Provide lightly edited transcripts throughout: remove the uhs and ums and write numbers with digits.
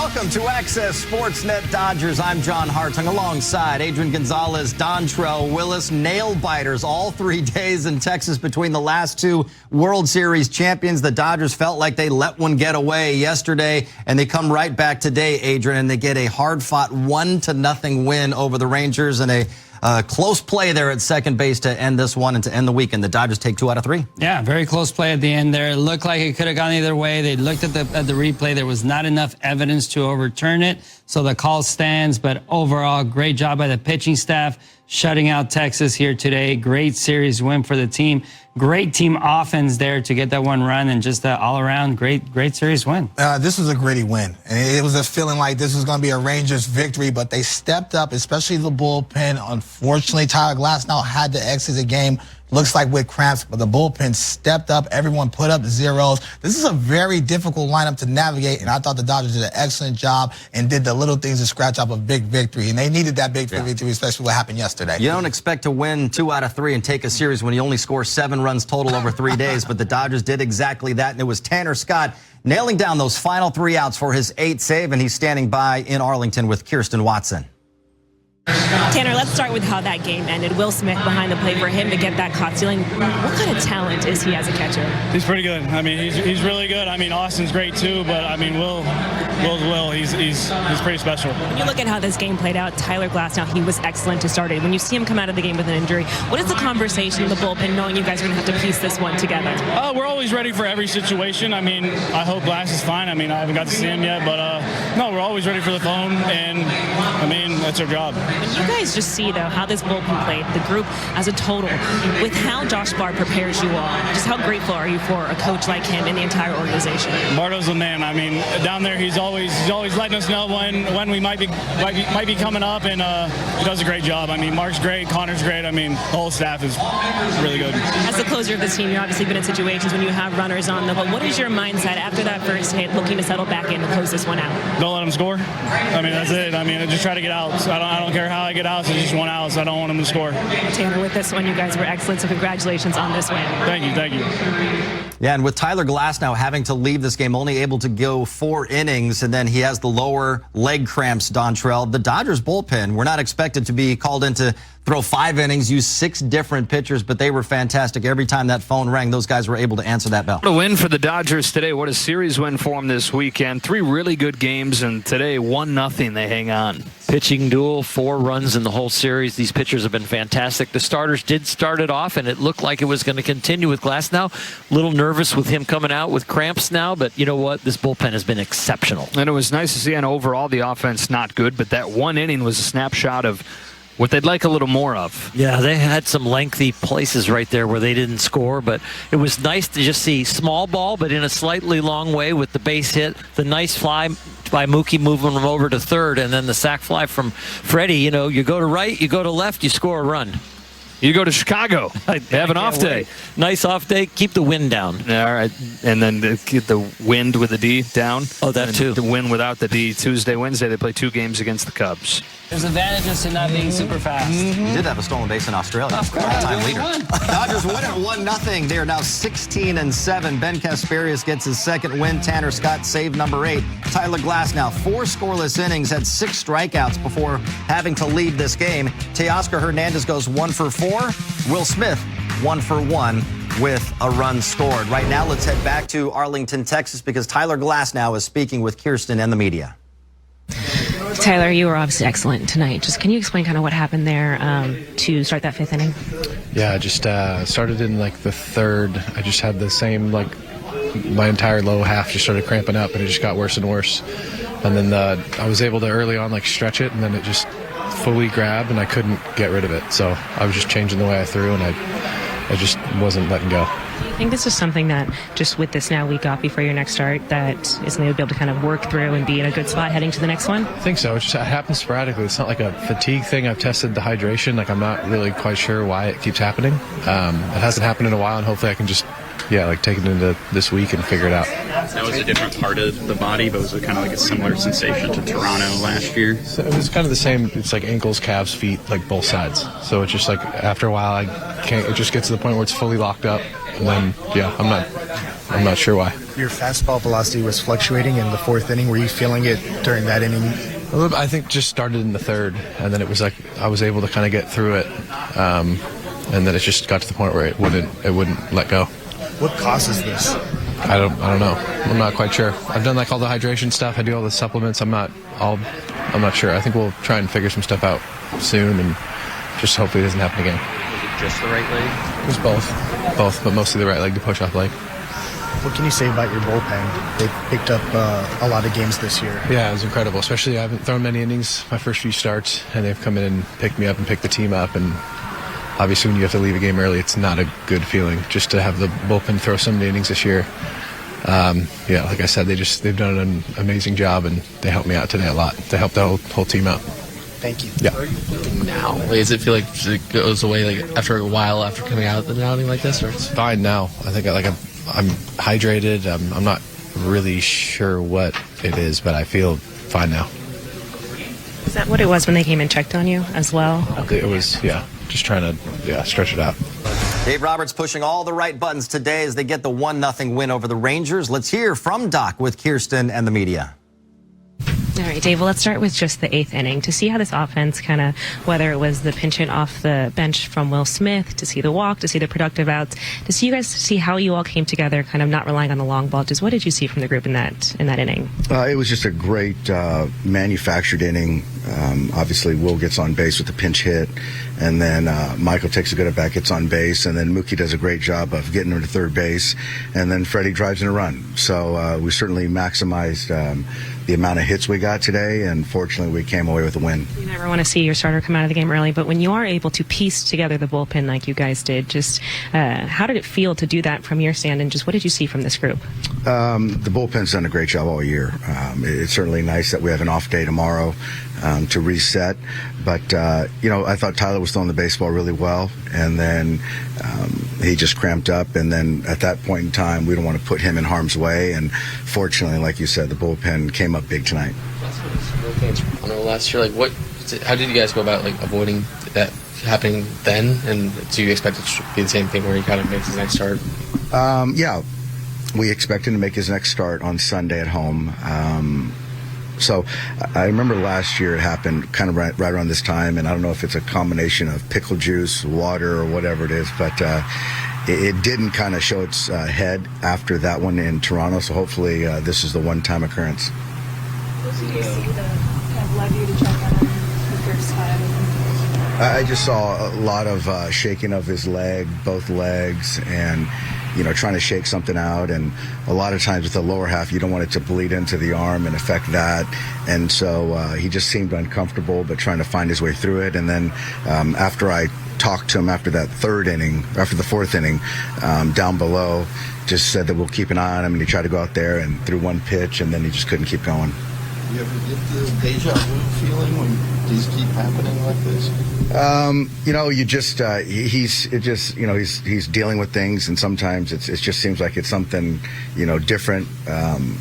welcome to Access Sportsnet Dodgers. I'm John Hartung alongside Adrian Gonzalez, Dontrell Willis, nail-biters all 3 days in Texas between the last two World Series champions. The Dodgers felt like they let one get away yesterday, and they come right back today, Adrian, and they get a hard-fought 1-0 win over the Rangers and a close play there at second base to end this one and to end the weekend. The Dodgers take 2 out of 3. Yeah, very close play at the end there. It looked like it could have gone either way. They looked at the replay. There was not enough evidence to overturn it, so the call stands. But overall, great job by the pitching staff shutting out Texas here today. Great series win for the team. Great team offense there to get that one run, and just all around great series win. This was a gritty win, and it was a feeling like this was going to be a Rangers victory, but they stepped up, especially the bullpen. Unfortunately, Tyler Glasnow had to exit the game. Looks like with cramps, but the bullpen stepped up. Everyone put up zeros. This is a very difficult lineup to navigate, and I thought the Dodgers did an excellent job and did the little things to scratch up a big victory, and they needed that big victory, especially what happened yesterday. You don't expect to win 2 out of 3 and take a series when you only score 7 runs total over 3 days, but the Dodgers did exactly that, and it was Tanner Scott nailing down those final 3 outs for his 8th save, and he's standing by in Arlington with Kirsten Watson. Tanner, let's start with how that game ended. Will Smith behind the plate, for him to get that caught stealing. What kind of talent is he as a catcher? He's pretty good. I mean, he's really good. I mean, Austin's great too, but I mean, Will, he's pretty special. When you look at how this game played out, Tyler Glasnow, he was excellent to start it. When you see him come out of the game with an injury, what is the conversation in the bullpen, knowing you guys are going to have to piece this one together? We're always ready for every situation. I mean, I hope Glass is fine. I mean, I haven't got to see him yet, but no, we're always ready for the phone, and I mean, that's our job. When you guys just see, though, how this bullpen played, the group as a total, with how Josh Bard prepares you all, just how grateful are you for a coach like him and the entire organization? Bardo's the man. I mean, down there, he's always letting us know when we might be coming up, and he does a great job. I mean, Mark's great, Connor's great. I mean, the whole staff is really good. As the closer of this team, you've obviously been in situations when you have runners on them, but what is your mindset after that first hit, looking to settle back in and close this one out? Don't let them score. I mean, that's it. I mean, I just try to get out. So I don't care how I get out. So just 1 out. So I don't want them to score. Tanner, with this one, you guys were excellent. So congratulations on this win. Thank you. Yeah, and with Tyler Glasnow having to leave this game, only able to go 4 innings, and then he has the lower leg cramps, Dontrell. The Dodgers bullpen, we're not expected to be called in to throw 5 innings, use 6 different pitchers, but they were fantastic. Every time that phone rang, those guys were able to answer that bell. What a win for the Dodgers today. What a series win for them this weekend. 3 really good games, and today 1-0 they hang on. Pitching duel, 4 runs in the whole series. These pitchers have been fantastic. The starters did start it off, and it looked like it was going to continue with Glasnow. A little nervous with him coming out with cramps now, but you know what? This bullpen has been exceptional. And it was nice to see, and overall the offense not good, but that 1 inning was a snapshot of what they'd like a little more of. Yeah, they had some lengthy places right there where they didn't score, but it was nice to just see small ball, but in a slightly long way with the base hit, the nice fly by Mookie moving him over to third, and then the sac fly from Freddie. You know, you go to right, you go to left, you score a run. You go to Chicago. They have an off day. Nice off day. Keep the wind down. Yeah, all right. And then get the wind with the D down. Oh, that too. The wind without the D. Tuesday, Wednesday, they play 2 games against the Cubs. There's advantages to not being super fast. He did have a stolen base in Australia. All-time leader. Dodgers win at 1-0. They are now 16-7. Ben Kasparius gets his 2nd win. Tanner Scott saved number 8. Tyler Glasnow, 4 scoreless innings, had 6 strikeouts before having to leave this game. Teoscar Hernandez goes 1 for 4. Will Smith 1 for 1 with a run scored. Right now, let's head back to Arlington, Texas, because Tyler Glasnow is speaking with Kirsten and the media. Tyler, you were obviously excellent tonight. Just can you explain kind of what happened there to start that 5th inning? Yeah, I just started in like the 3rd. I just had the same, like, my entire low half just started cramping up, and it just got worse and worse. And then I was able to early on like stretch it, and then it just fully grabbed, and I couldn't get rid of it. So I was just changing the way I threw, and I just wasn't letting go. Do you think this is something that, just with this now week off before your next start, that is going to be able to kind of work through and be in a good spot heading to the next one? I think so. It just happens sporadically. It's not like a fatigue thing. I've tested the hydration. Like, I'm not really quite sure why it keeps happening. It hasn't happened in a while, and hopefully I can just, take it into this week and figure it out. That was a different part of the body, but was it kind of like a similar sensation to Toronto last year? So it was kind of the same. It's like ankles, calves, feet, like both sides. So it's just like after a while, it just gets to the point where it's fully locked up, And then, yeah, I'm not sure why. Your fastball velocity was fluctuating in the fourth inning. Were you feeling it during that inning? I think just started in the third, and then it was like I was able to kind of get through it, and then it just got to the point where it wouldn't let go. What causes this? I don't know. I'm not quite sure. I've done like all the hydration stuff. I do all the supplements. I'm not sure. I think we'll try and figure some stuff out soon, and just hopefully it doesn't happen again. Was it just the right leg? It was both, but mostly the right leg, the push-off leg. What can you say about your bullpen? They picked up a lot of games this year. Yeah, it was incredible. Especially I haven't thrown many innings my first few starts, and they've come in and picked me up and picked the team up. And obviously, when you have to leave a game early, it's not a good feeling. Just to have the bullpen throw so many innings this year. Yeah, like I said, they've done an amazing job, and they helped me out today a lot. They helped the whole team out. Thank you. Yeah. How are you feeling now? Like, does it feel like it goes away like after a while after coming out of the outing like this, or it's fine now? I think I'm hydrated. I'm not really sure what it is, but I feel fine now. Is that what it was when they came and checked on you as well? Okay. It was, just trying to stretch it out. Dave Roberts pushing all the right buttons today as they get the 1-0 win over the Rangers. Let's hear from Doc with Kirsten and the media. All right, Dave, well, let's start with just the eighth inning to see how this offense kind of, whether it was the pinch hit off the bench from Will Smith, to see the walk, to see the productive outs, to see you guys see how you all came together, kind of not relying on the long ball. Just what did you see from the group in that inning? It was just a great manufactured inning. Obviously, Will gets on base with the pinch hit, and then Michael takes a good at bat, gets on base, and then Mookie does a great job of getting him to third base, and then Freddie drives in a run. So we certainly maximized the amount of hits we got today, and fortunately we came away with a win. You never want to see your starter come out of the game early, but when you are able to piece together the bullpen like you guys did, just how did it feel to do that from your stand, and just what did you see from this group? The bullpen's done a great job all year. It's certainly nice that we have an off day tomorrow to reset, but I thought Tyler was throwing the baseball really well, and then he just cramped up, and then at that point in time we don't want to put him in harm's way, and fortunately, like you said, the bullpen came up big tonight. Last year, how did you guys go about avoiding that happening then, and do you expect it to be the same thing where he kind of makes his next start? Yeah, we expect him to make his next start on Sunday at home. So I remember last year it happened kind of right around this time, and I don't know if it's a combination of pickle juice, water, or whatever it is, but it didn't kind of show its head after that one in Toronto, so hopefully this is the one-time occurrence. What did you see that kind of led you to check on him the first time? I just saw a lot of shaking of his leg, both legs, and trying to shake something out, and a lot of times with the lower half you don't want it to bleed into the arm and affect that, and so he just seemed uncomfortable but trying to find his way through it. And then after I talked to him after the fourth inning, down below, just said that we'll keep an eye on him, and he tried to go out there and threw one pitch, and then he just couldn't keep going. You ever get the deja vu feeling when these keep happening like this? He's dealing with things, and sometimes it just seems like it's something, different.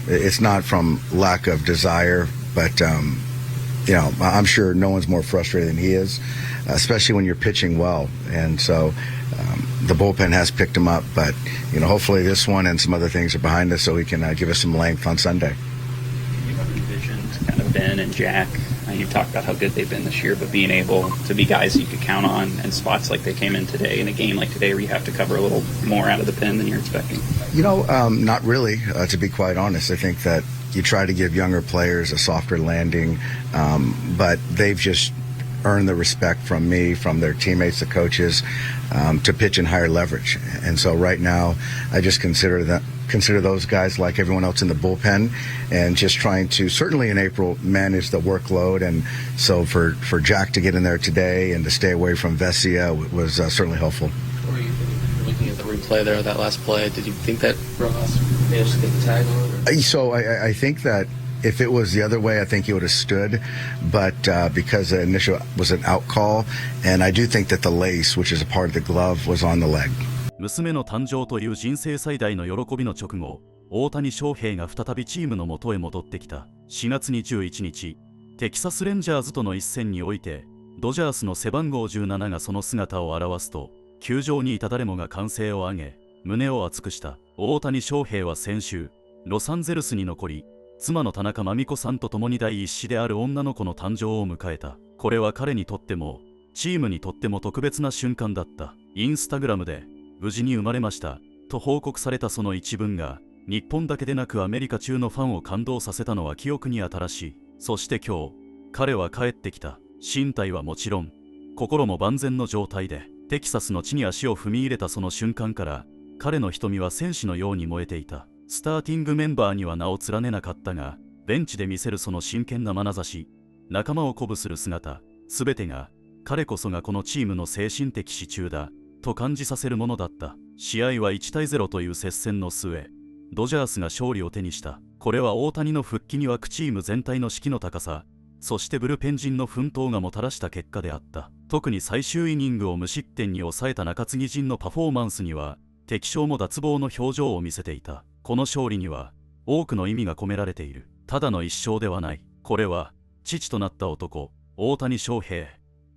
It's not from lack of desire, but, I'm sure no one's more frustrated than he is, especially when you're pitching well. And so the bullpen has picked him up, but, hopefully this one and some other things are behind us so he can give us some length on Sunday. You have envisioned kind of Ben and Jack. You've talked about how good they've been this year, but being able to be guys that you could count on in spots like they came in today, in a game like today where you have to cover a little more out of the pen than you're expecting? Not really, to be quite honest. I think that you try to give younger players a softer landing, but they've just earned the respect from me, from their teammates, the coaches, to pitch in higher leverage. And so right now, I just consider those guys like everyone else in the bullpen, and just trying to, certainly in April, manage the workload. And so for Jack to get in there today and to stay away from Vesia was certainly helpful. What were you looking at the replay there, that last play? Did you think that Rojas managed to get the tag on it? So I think that if it was the other way, I think he would have stood, but because the initial was an out call, and I do think that the lace, which is a part of the glove, was on the leg. 娘の誕生という人生最大の喜びの直後、大谷翔平が再びチームの元へ戻ってきた。4月21日、テキサスレンジャーズとの一戦において、ドジャースの背番号17がその姿を現すと、球場にいた誰もが歓声を上げ、胸を熱くした大谷翔平は先週、ロサンゼルスに残り、妻の田中真美子さんと共に第一子である女の子の誕生を迎えた。これは彼にとっても、チームにとっても特別な瞬間だった。インスタグラムで、無事に生まれました、と報告されたその一文が、日本だけでなくアメリカ中のファンを感動させたのは記憶に新しい。そして今日、彼は帰ってきた。身体はもちろん、心も万全の状態で、テキサスの地に足を踏み入れたその瞬間から、彼の瞳は戦士のように燃えていた。スターティングメンバーには名を連ねなかったが、ベンチで見せるその真剣な眼差し、仲間を鼓舞する姿、すべてが、彼こそがこのチームの精神的支柱だ、と感じさせるものだった。試合は1対0という接戦の末、ドジャースが勝利を手にした。これは大谷の復帰に沸くチーム全体の士気の高さ、そしてブルペン陣の奮闘がもたらした結果であった。特に最終イニングを無失点に抑えた中継ぎ陣のパフォーマンスには、敵将も脱帽の表情を見せていた。この勝利には、多くの意味が込められている。ただの一勝ではない。これは、父となった男、大谷翔平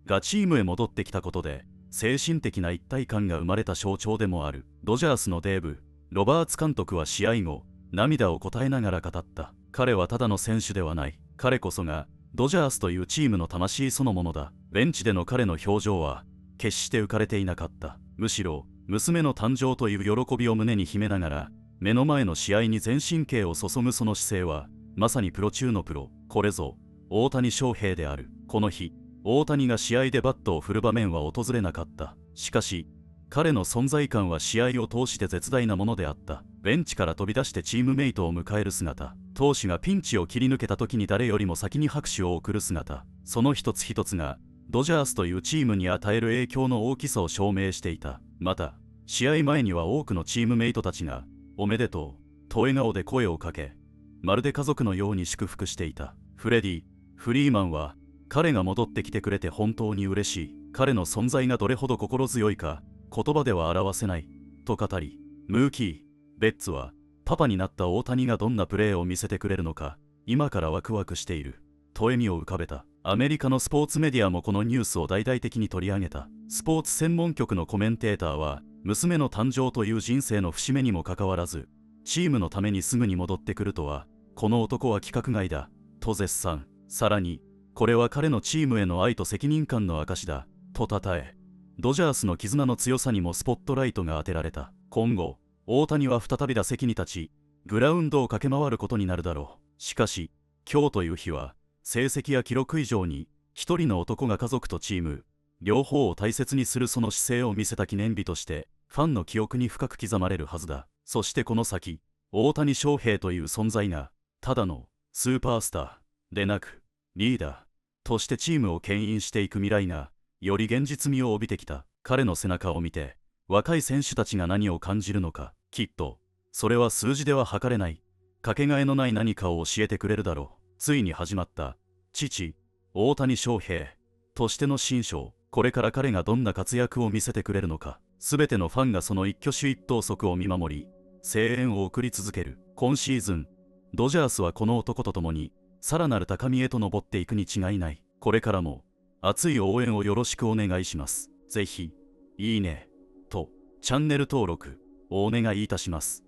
がチームへ戻ってきたことで、精神的な一体感が生まれた象徴でもある。ドジャースのデーブ・ロバーツ監督は試合後、涙をこたえながら語った。彼はただの選手ではない。彼こそが、ドジャースというチームの魂そのものだ。ベンチでの彼の表情は、決して浮かれていなかった。むしろ、娘の誕生という喜びを胸に秘めながら、目の前の試合に全神経を注ぐその姿勢は、まさにプロ中のプロ。これぞ、大谷翔平である。この日、大谷が試合でバットを振る場面は訪れなかった。しかし、彼の存在感は試合を通して絶大なものであった。ベンチから飛び出してチームメイトを迎える姿、投手がピンチを切り抜けた時に誰よりも先に拍手を送る姿、その一つ一つが、ドジャースというチームに与える影響の大きさを証明していた。また、試合前には多くのチームメイトたちが、おめでとう、と笑顔で声をかけ、まるで家族のように祝福していた。フレディ・フリーマンは、彼が戻ってきてくれて本当に嬉しい。彼の存在がどれほど心強いか、言葉では表せない、と語り、ムーキー・ベッツは、パパになった大谷がどんなプレーを見せてくれるのか、今からワクワクしている、と笑みを浮かべた。アメリカのスポーツメディアもこのニュースを大々的に取り上げた。スポーツ専門局のコメンテーターは、娘の誕生という人生の節目にもかかわらず、チームのためにすぐに戻ってくるとは、この男は規格外だ、と絶賛。さらに、これは彼のチームへの愛と責任感の証だ、と称え、ドジャースの絆の強さにもスポットライトが当てられた。今後、大谷は再び打席に立ち、グラウンドを駆け回ることになるだろう。しかし、今日という日は、成績や記録以上に、一人の男が家族とチーム、両方を大切にするその姿勢を見せた記念日として、ファンの記憶に深く刻まれるはずだ。そしてこの先、大谷翔平という存在が、ただのスーパースターでなく、リーダーとしてチームを牽引していく未来が、より現実味を帯びてきた。彼の背中を見て、若い選手たちが何を感じるのか、きっと、それは数字では測れない、かけがえのない何かを教えてくれるだろう。ついに始まった、父、大谷翔平としての新章。これから彼がどんな活躍を見せてくれるのか、すべてのファンがその一挙手一投足を見守り、声援を送り続ける。今シーズン、ドジャースはこの男と共に、さらなる高みへと登っていくに違いない。これからも、熱い応援をよろしくお願いします。ぜひ、いいね、と、チャンネル登録、お願いいたします。